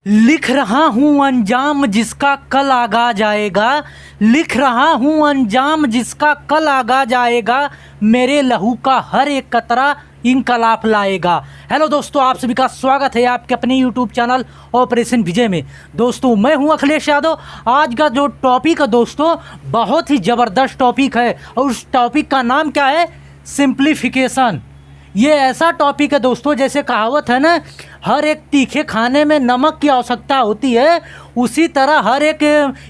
लिख रहा हूँ अंजाम जिसका कल आगाज आएगा। लिख रहा हूँ अंजाम जिसका कल आगाज आएगा। मेरे लहू का हर एक कतरा इनकलाब लाएगा। हेलो दोस्तों, आप सभी का स्वागत है आपके अपने यूट्यूब चैनल ऑपरेशन विजय में। दोस्तों मैं हूं अखिलेश यादव। आज का जो टॉपिक है दोस्तों, बहुत ही ज़बरदस्त टॉपिक है और उस टॉपिक का नाम क्या है? सिंप्लीफिकेशन। ये ऐसा टॉपिक है दोस्तों, जैसे कहावत है ना, हर एक तीखे खाने में नमक की आवश्यकता होती है, उसी तरह हर एक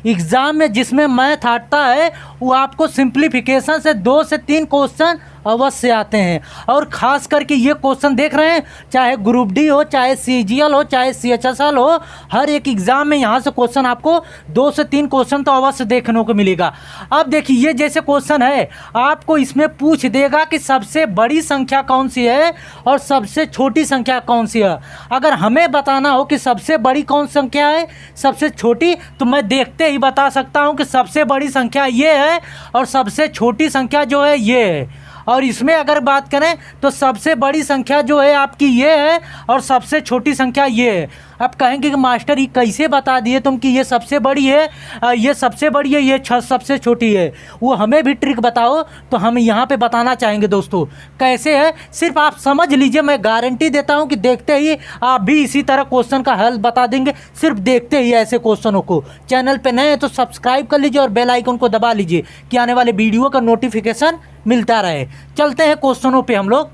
एग्ज़ाम में जिसमें मैथ आता है वो आपको सिंप्लीफिकेशन से 2 से 3 क्वेश्चन अवश्य आते हैं। और ख़ास करके ये क्वेश्चन देख रहे हैं, चाहे ग्रुप डी हो, चाहे सीजीएल हो, चाहे सीएचएसएल हो, हर एक एग्ज़ाम में यहाँ से क्वेश्चन आपको 2 से 3 क्वेश्चन तो अवश्य देखने को मिलेगा। अब देखिए, ये जैसे क्वेश्चन है, आपको इसमें पूछ देगा कि सबसे बड़ी संख्या कौन सी है और सबसे छोटी संख्या कौन सी है। अगर हमें बताना हो कि सबसे बड़ी कौन संख्या है, सबसे छोटी, तो मैं देखते ही बता सकता हूँ कि सबसे बड़ी संख्या ये है और सबसे छोटी संख्या जो है ये है। और इसमें अगर बात करें तो सबसे बड़ी संख्या जो है आपकी ये है और सबसे छोटी संख्या ये है। अब कहेंगे कि मास्टर ये कैसे बता दिए तुम कि ये सबसे बड़ी है, ये सबसे बड़ी है, ये सबसे छोटी है? वो हमें भी ट्रिक बताओ तो हम यहाँ पे बताना चाहेंगे दोस्तों। कैसे है, सिर्फ आप समझ लीजिए, मैं गारंटी देता हूँ कि देखते ही आप भी इसी तरह क्वेश्चन का हल बता देंगे, सिर्फ देखते ही ऐसे क्वेश्चनों को। चैनल पे नए हैं तो सब्सक्राइब कर लीजिए और बेल आइकन को दबा लीजिए कि आने वाले वीडियो का नोटिफिकेशन मिलता रहे। चलते हैं क्वेश्चनों पे हम लोग।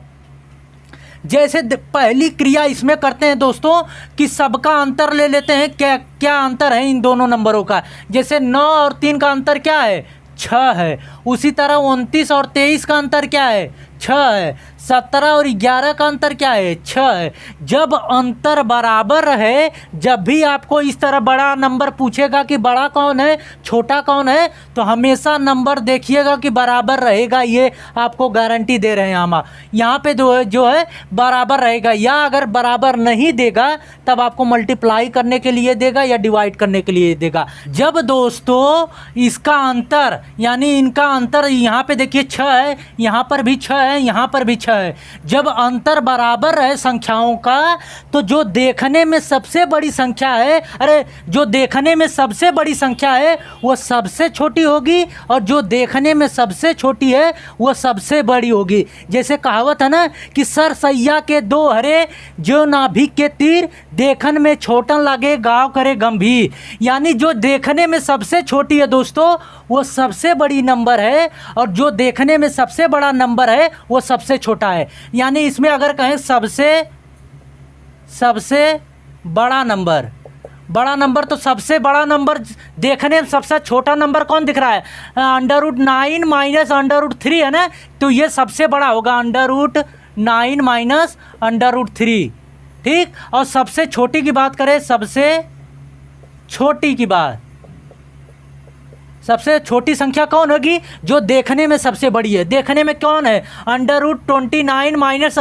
जैसे पहली क्रिया इसमें करते हैं दोस्तों कि सबका अंतर ले लेते हैं। क्या क्या अंतर है इन दोनों नंबरों का? जैसे 9 और 3 का अंतर क्या है? 6 है। उसी तरह 29 और 23 का अंतर क्या है? 6 है। 17 और 11 का अंतर क्या है? 6 है। जब अंतर बराबर रहे, जब भी आपको इस तरह बड़ा नंबर पूछेगा कि बड़ा कौन है छोटा कौन है, तो हमेशा नंबर देखिएगा कि बराबर रहेगा। ये आपको गारंटी दे रहे हैं हम। यहाँ पे जो है बराबर रहेगा, या अगर बराबर नहीं देगा तब आपको मल्टीप्लाई करने के लिए देगा या डिवाइड करने के लिए देगा। जब दोस्तों इसका अंतर यानी इनका अंतर, यहाँ पे देखिए 6 है, यहाँ पर भी 6 है, यहाँ पर भी 6 है। जब अंतर बराबर रहे संख्याओं का, तो जो देखने में सबसे बड़ी संख्या है, जो देखने में सबसे बड़ी संख्या है वो सबसे छोटी होगी, और जो देखने में सबसे छोटी है वो सबसे बड़ी होगी। जैसे कहावत है ना कि सर सैया के 2 हरे, जो नाभिक के तीर, देखन में छोटन लगे गाँव करे गंभीर। यानी जो देखने में सबसे छोटी है दोस्तों वो सबसे बड़ी नंबर है, और जो देखने में सबसे बड़ा नंबर है वो सबसे छोटा है। यानी इसमें अगर कहें सबसे बड़ा नंबर, तो सबसे बड़ा नंबर देखने में सबसे छोटा नंबर कौन दिख रहा है? √9 माइनस √3 है ना, तो ये सबसे बड़ा होगा √9 माइनस √3। ठीक। और सबसे छोटी की बात करें, सबसे छोटी संख्या कौन होगी? जो देखने में सबसे बड़ी है। देखने में कौन है? √29 माइनस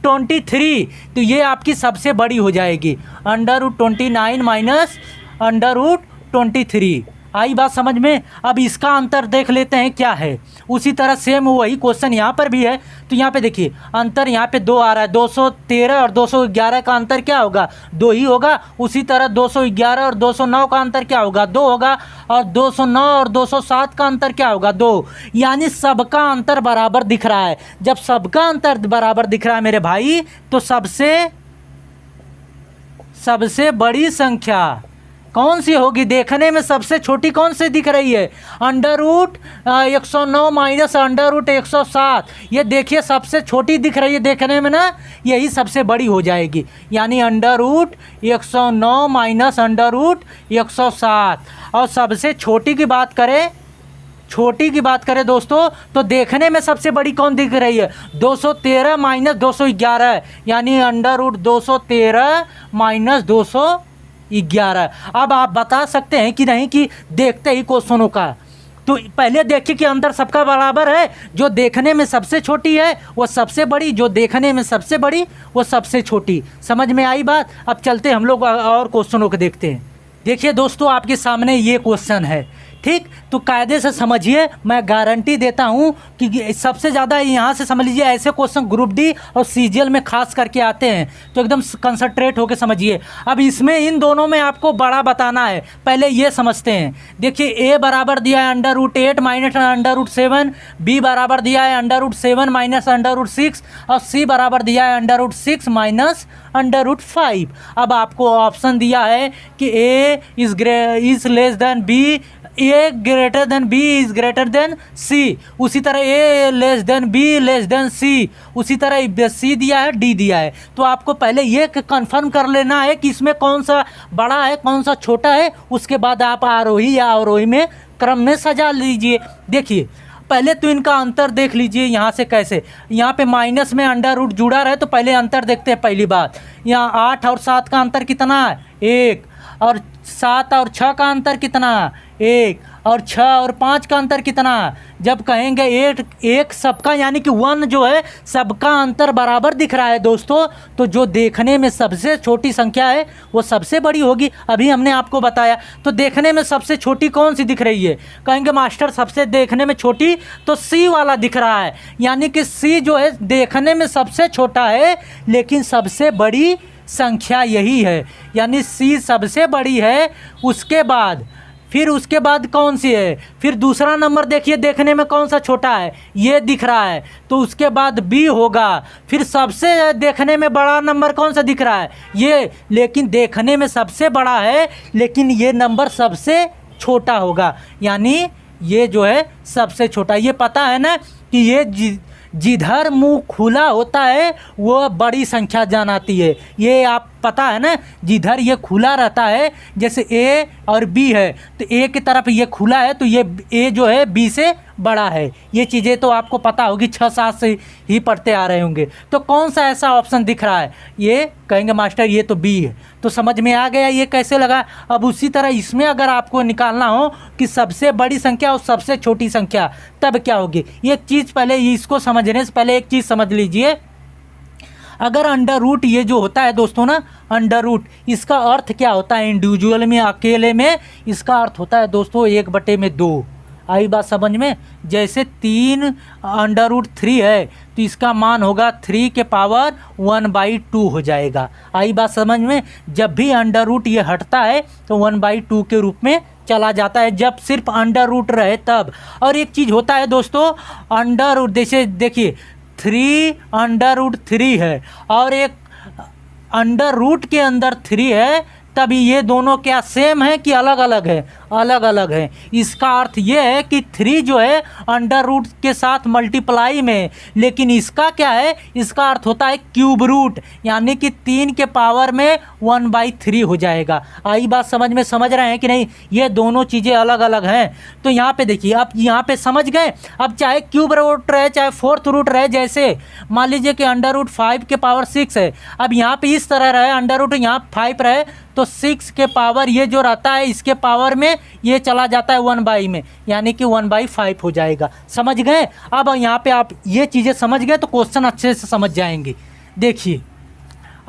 √23, तो ये आपकी सबसे बड़ी हो जाएगी, √29 माइनस √23। आई बात समझ में? अब इसका अंतर देख लेते हैं क्या है। उसी तरह सेम वही क्वेश्चन यहाँ पर भी है, तो यहाँ पे देखिए अंतर यहाँ पे 2 आ रहा है। 213 और 211 का अंतर क्या होगा? 2 ही होगा। उसी तरह 211 और 209 का अंतर क्या होगा? 2 होगा। और 209 और 207 का अंतर क्या होगा? 2। यानी सबका अंतर बराबर दिख रहा है। जब सबका अंतर बराबर दिख रहा है मेरे भाई, तो सबसे बड़ी संख्या कौन सी होगी? देखने में सबसे छोटी कौन सी दिख रही है? √109 माइनस √107। ये देखिए सबसे छोटी दिख रही है देखने में ना, यही सबसे बड़ी हो जाएगी। यानी √109 माइनस √107। और सबसे छोटी की बात करें दोस्तों, तो देखने में सबसे बड़ी कौन दिख रही है? 213 माइनस 211, यानी √213 माइनस 211। अब आप बता सकते हैं कि नहीं कि देखते ही क्वेश्चनों का, तो पहले देखिए कि अंतर सबका बराबर है। जो देखने में सबसे छोटी है वो सबसे बड़ी, जो देखने में सबसे बड़ी वो सबसे छोटी। समझ में आई बात? अब चलते हम लोग और क्वेश्चनों को देखते हैं। देखिए दोस्तों, आपके सामने ये क्वेश्चन है ठीक, तो कायदे से समझिए, मैं गारंटी देता हूँ कि सबसे ज़्यादा यहाँ से समझ लीजिए ऐसे क्वेश्चन ग्रुप डी और सीजीएल में खास करके आते हैं, तो एकदम कंसंट्रेट होकर समझिए। अब इसमें इन दोनों में आपको बड़ा बताना है, पहले ये समझते हैं। देखिए ए बराबर दिया है √8 माइनस √7, बी बराबर दिया है √7 माइनस √6 और सी बराबर दिया है √6 माइनस √5। अब आपको ऑप्शन दिया है कि A is less than B, A greater than B is greater than C, उसी तरह A less than B less than C, उसी तरह सी दिया है, डी दिया है। तो आपको पहले ये कंफर्म कर लेना है कि इसमें कौन सा बड़ा है कौन सा छोटा है, उसके बाद आप आरोही या अवरोही में क्रम में सजा लीजिए। देखिए पहले तो इनका अंतर देख लीजिए यहाँ से कैसे, यहाँ पे माइनस में √ जुड़ा रहे तो पहले अंतर देखते हैं। पहली बात, यहाँ 8 और 7 का अंतर कितना है 1, और 7 और 6 का अंतर कितना 1, और 6 और 5 का अंतर कितना। जब कहेंगे 1 सबका यानी कि 1 जो है सबका अंतर बराबर दिख रहा है दोस्तों, तो जो देखने में सबसे छोटी संख्या है वो सबसे बड़ी होगी। अभी हमने आपको बताया, तो देखने में सबसे छोटी कौन सी दिख रही है, कहेंगे मास्टर सबसे देखने में छोटी तो सी वाला दिख रहा है, यानी कि सी जो है देखने में सबसे छोटा है लेकिन सबसे बड़ी संख्या यही है, यानी सी सबसे बड़ी है। उसके बाद कौन सी है, फिर दूसरा नंबर देखिए देखने में कौन सा छोटा है, ये दिख रहा है, तो उसके बाद बी होगा। फिर सबसे देखने में बड़ा नंबर कौन सा दिख रहा है ये, लेकिन देखने में सबसे बड़ा है लेकिन ये नंबर सबसे छोटा होगा, यानी ये जो है सबसे छोटा। ये पता है ना कि ये जिधर मुंह खुला होता है वो बड़ी संख्या जानाती है, ये आप पता है ना। जिधर ये खुला रहता है, जैसे ए और बी है तो ए की तरफ ये खुला है तो ये ए जो है बी से बड़ा है। ये चीज़ें तो आपको पता होगी, 6-7 से ही पढ़ते आ रहे होंगे। तो कौन सा ऐसा ऑप्शन दिख रहा है, ये कहेंगे मास्टर ये तो बी है। तो समझ में आ गया ये कैसे लगा। अब उसी तरह इसमें अगर आपको निकालना हो कि सबसे बड़ी संख्या और सबसे छोटी संख्या, तब क्या होगी। एक चीज़ पहले इसको समझने से पहले एक चीज़ समझ लीजिए। अगर √ ये जो होता है दोस्तों ना, √ इसका अर्थ क्या होता है इंडिविजुअल में, अकेले में, इसका अर्थ होता है दोस्तों 1/2। आई बात समझ में। जैसे 3 √3 है तो इसका मान होगा 3 के पावर 1/2 हो जाएगा। आई बात समझ में। जब भी √ ये हटता है तो 1/2 के रूप में चला जाता है, जब सिर्फ √ रहे तब। और एक चीज़ होता है दोस्तों √ जैसे देखिए 3 √3 है और एक √ के अंदर 3 है, तभी ये दोनों क्या सेम है कि अलग अलग है, अलग अलग है। इसका अर्थ ये है कि 3 जो है √ के साथ मल्टीप्लाई में, लेकिन इसका क्या है, इसका अर्थ होता है क्यूब रूट, यानी कि 3 के पावर में 1/3 हो जाएगा। आई बात समझ में, समझ रहे हैं कि नहीं। ये दोनों चीज़ें अलग अलग हैं। तो यहाँ पे देखिए, अब यहाँ पे समझ गए। अब चाहे क्यूब रूट रहे चाहे 4th रूट रहे, जैसे मान लीजिए कि √ 5 के पावर 6 है, अब यहाँ पे इस तरह रहे √ यहाँ 5 रहे तो 6 के पावर ये जो रहता है इसके पावर में ये चला जाता है 1 में, यानी कि 1/5 हो जाएगा। समझ गए। अब यहाँ पे आप ये चीज़ें समझ गए तो क्वेश्चन अच्छे से समझ जाएंगे। देखिए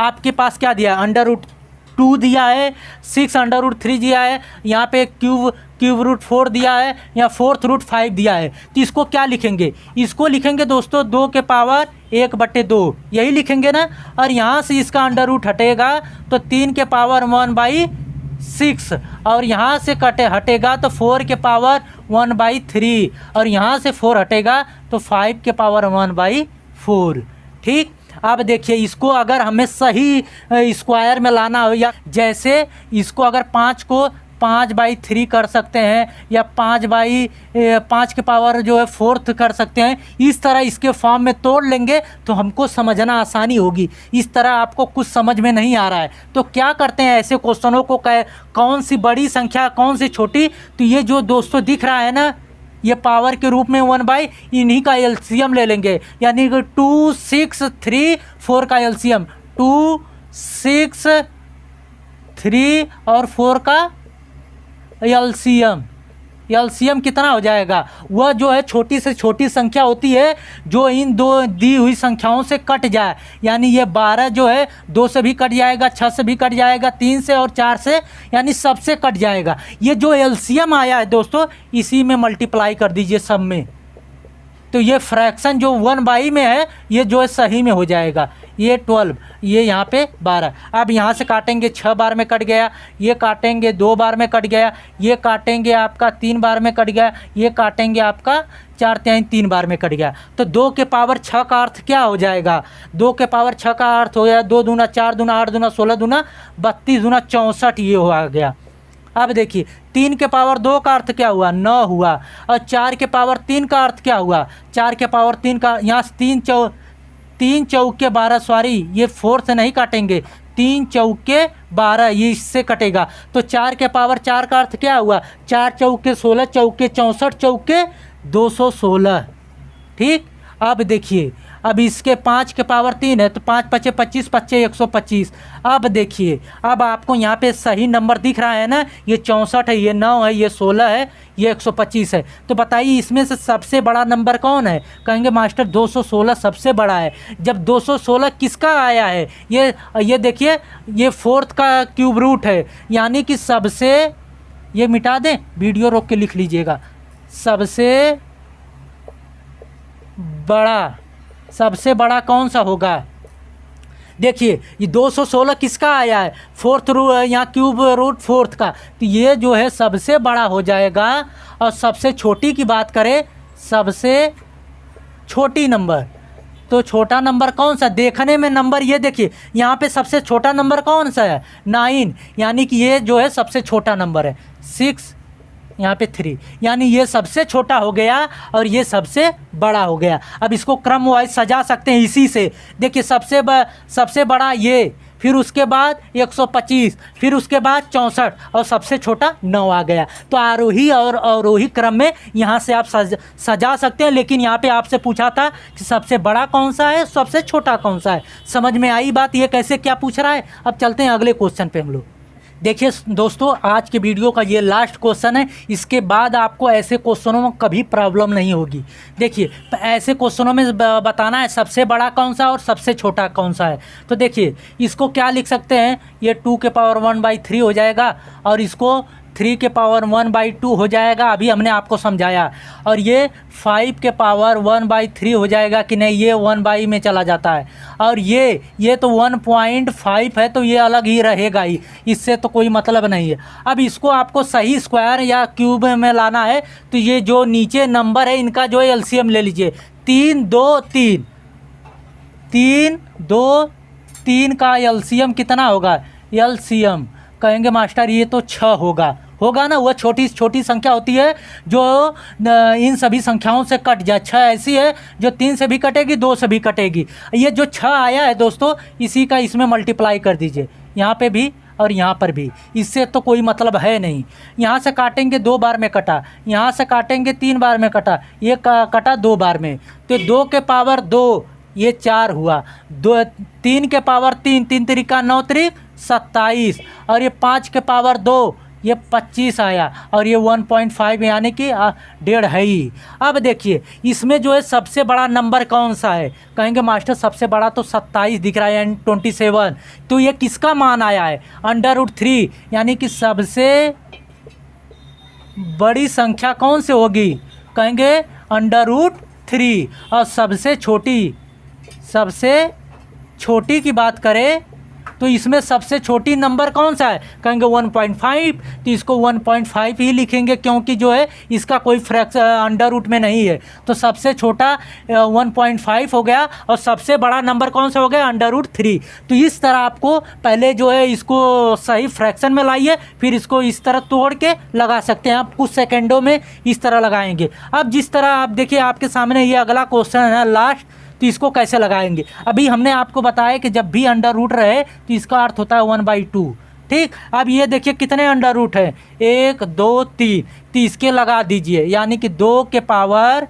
आपके पास क्या दिया, √2 दिया है, 6 √3 दिया है, यहाँ पे क्यूब रूट 4 दिया है, या 4th रूट 5 दिया है। तो इसको क्या लिखेंगे, इसको लिखेंगे दोस्तों 2 के पावर 1/2, यही लिखेंगे ना। और यहाँ से इसका √ हटेगा तो 3 के पावर 1/6, और यहाँ से हटेगा तो 4 के पावर 1/3, और यहाँ से 4 हटेगा तो 5 के पावर 1/4। ठीक। अब देखिए इसको अगर हमें सही स्क्वायर में लाना हो, या जैसे इसको अगर 5 को 5/3 कर सकते हैं, या 5 के पावर जो है 4th कर सकते हैं, इस तरह इसके फॉर्म में तोड़ लेंगे तो हमको समझना आसानी होगी। इस तरह आपको कुछ समझ में नहीं आ रहा है तो क्या करते हैं, ऐसे क्वेश्चनों को कौन सी बड़ी संख्या कौन सी छोटी, तो ये जो दोस्तों दिख रहा है ना, ये पावर के रूप में 1/ इन्हीं का एलसीएम ले लेंगे, यानी कि 2, 6, 3, 4 का एलसीएम, 2, 6, 3 और 4 का एलसीएम, एलसीएम कितना हो जाएगा, वह जो है छोटी से छोटी संख्या होती है जो इन दो दी हुई संख्याओं से कट जाए, यानी ये 12 जो है 2 से भी कट जाएगा, 6 से भी कट जाएगा, 3 से और 4 से, यानी सबसे कट जाएगा। ये जो एलसीएम आया है दोस्तों, इसी में मल्टीप्लाई कर दीजिए सब में, तो ये फ्रैक्शन जो 1/, में है ये जो है सही में हो जाएगा। ये 12, ये यहाँ पे 12। अब यहाँ से काटेंगे 6 बार में कट गया, ये काटेंगे 2 बार में कट गया, ये काटेंगे आपका 3 बार में कट गया, ये काटेंगे आपका 4/3 बार में कट गया। तो 2 के पावर 6 का अर्थ क्या हो जाएगा, 2 के पावर 6 का अर्थ हो गया 2 दूना 4 दूना 8 दूना 16 दूना 32 दूना 64, ये हो आ गया। अब देखिए 3 के पावर 2 का अर्थ क्या हुआ, 9 हुआ, और 4 के पावर 3 का अर्थ क्या हुआ, 4 के पावर 3 का, यहाँ से 3 चौके 12, सॉरी ये 4 से नहीं काटेंगे, 3 चौके 12 ये इससे कटेगा। तो 4 के पावर 4 का अर्थ क्या हुआ, 4 चौके 16 चौके 64 चौके 216, ठीक। अब देखिए, अब इसके 5 के पावर 3 है, तो 5 पचे 25, 25 125। अब देखिए, अब आपको यहाँ पे सही नंबर दिख रहा है ना, ये 64 है, ये 9 है, ये 16 है, ये 125 है। तो बताइए इसमें से सबसे बड़ा नंबर कौन है, कहेंगे मास्टर 216 सबसे बड़ा है। जब 216 किसका आया है, ये देखिए, ये 4th का क्यूब रूट है, यानी कि सबसे, ये मिटा दें, वीडियो रोक के लिख लीजिएगा, सबसे बड़ा कौन सा होगा। देखिए ये 216 किसका आया है, 4th यहाँ क्यूब रूट 4th का, तो ये जो है सबसे बड़ा हो जाएगा। और सबसे छोटी की बात करें, सबसे छोटी नंबर, तो छोटा नंबर कौन सा देखने में, नंबर ये देखिए यहाँ पे सबसे छोटा नंबर कौन सा है, 9, यानी कि ये जो है सबसे छोटा नंबर है। 6 यहाँ पे 3, यानी ये सबसे छोटा हो गया और ये सबसे बड़ा हो गया। अब इसको क्रम वाइज सजा सकते हैं इसी से। देखिए सबसे बड़ा ये, फिर उसके बाद 125, फिर उसके बाद 64 और सबसे छोटा 9 आ गया। तो आरोही और अवरोही क्रम में यहाँ से आप सजा सकते हैं। लेकिन यहाँ पे आपसे पूछा था कि सबसे बड़ा कौन सा है, सबसे छोटा कौन सा है। समझ में आई बात, ये कैसे क्या पूछ रहा है। अब चलते हैं अगले क्वेश्चन पे हम लोग। देखिए दोस्तों, आज के वीडियो का ये लास्ट क्वेश्चन है, इसके बाद आपको ऐसे क्वेश्चनों में कभी प्रॉब्लम नहीं होगी। देखिए ऐसे क्वेश्चनों में बताना है सबसे बड़ा कौन सा और सबसे छोटा कौन सा है। तो देखिए इसको क्या लिख सकते हैं, ये 2 के पावर 1/3 हो जाएगा, और इसको 3 के पावर 1/2 हो जाएगा, अभी हमने आपको समझाया। और ये 5 के पावर 1/3 हो जाएगा कि नहीं, ये 1 में चला जाता है। और ये तो 1.5 है, तो ये अलग ही रहेगा ही, इससे तो कोई मतलब नहीं है। अब इसको आपको सही स्क्वायर या क्यूब में लाना है, तो ये जो नीचे नंबर है इनका जो है एलसीएम ले लीजिए। 3 2 3 3 2 3 का एलसीएम कितना होगा, एलसीएम कहेंगे मास्टर ये तो 6 होगा ना। वह छोटी छोटी संख्या होती है जो इन सभी संख्याओं से कट जाए। 6 ऐसी है जो 3 से भी कटेगी, 2 से भी कटेगी। ये जो 6 आया है दोस्तों, इसी का इसमें मल्टीप्लाई कर दीजिए, यहाँ पे भी और यहाँ पर भी। इससे तो कोई मतलब है नहीं। यहाँ से काटेंगे 2 बार में कटा, यहाँ से काटेंगे 3 बार में कटा, ये कटा 2 बार में, तो 2 के पावर 2 ये 4 हुआ, 3 के पावर 3, 3 त्रिका 9 त्रिक 27, और ये 5 के पावर 2 ये 25 आया, और ये 1.5 यानी कि 1.5 है ही। अब देखिए इसमें जो है सबसे बड़ा नंबर कौन सा है, कहेंगे मास्टर सबसे बड़ा तो 27 दिख रहा है, यानी 27। तो ये किसका मान आया है, √3, यानी कि सबसे बड़ी संख्या कौन से होगी, कहेंगे √3। और सबसे छोटी की बात करें तो इसमें सबसे छोटी नंबर कौन सा है, कहेंगे 1.5, तो इसको 1.5 ही लिखेंगे, क्योंकि जो है इसका कोई फ्रैक्शन अंडर रूट में नहीं है। तो सबसे छोटा 1.5 हो गया, और सबसे बड़ा नंबर कौन सा हो गया, √3। तो इस तरह आपको पहले जो है इसको सही फ्रैक्शन में लाइए, फिर इसको इस तरह तोड़ के लगा सकते हैं आप, कुछ सेकेंडों में इस तरह लगाएंगे। अब जिस तरह आप देखिए आपके सामने ये अगला क्वेश्चन है लास्ट, तो इसको कैसे लगाएंगे। अभी हमने आपको बताया कि जब भी अंडर रूट रहे तो इसका अर्थ होता है 1/2, ठीक। अब ये देखिए कितने अंडर रूट है, 1 2 3, तो इसके लगा दीजिए, यानी कि 2 के पावर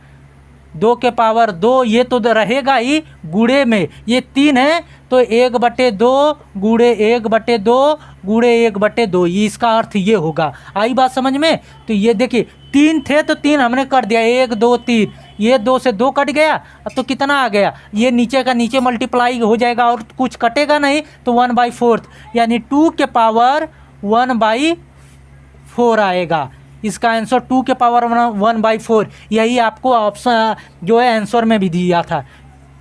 2 के पावर 2, ये तो रहेगा ही गुणे में, ये 3 है तो 1/2 गुणे 1/2 गुणे 1/2, ये इसका अर्थ ये होगा। आई बात समझ में? तो ये देखिए 3 थे तो 3 हमने कर दिया, 1 2 3, ये 2 से 2 कट गया, अब तो कितना आ गया, ये नीचे का नीचे मल्टीप्लाई हो जाएगा और कुछ कटेगा नहीं तो 1/4, यानी 2 के पावर 1/4 आएगा। इसका आंसर 2 के पावर 1/4, यही आपको ऑप्शन जो है आंसर में भी दिया था।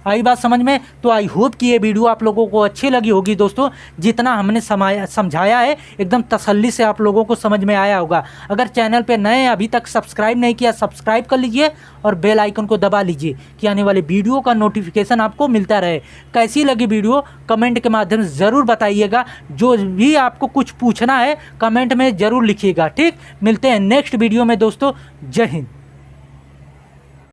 आई बात समझ में? तो आई होप कि ये वीडियो आप लोगों को अच्छी लगी होगी दोस्तों। जितना हमने समझाया है एकदम तसल्ली से आप लोगों को समझ में आया होगा। अगर चैनल पे नए अभी तक सब्सक्राइब नहीं किया, सब्सक्राइब कर लीजिए और बेल आइकन को दबा लीजिए कि आने वाले वीडियो का नोटिफिकेशन आपको मिलता रहे। कैसी लगी वीडियो कमेंट के माध्यम से ज़रूर बताइएगा। जो भी आपको कुछ पूछना है कमेंट में ज़रूर लिखिएगा। ठीक, मिलते हैं नेक्स्ट वीडियो में दोस्तों। जय हिंद।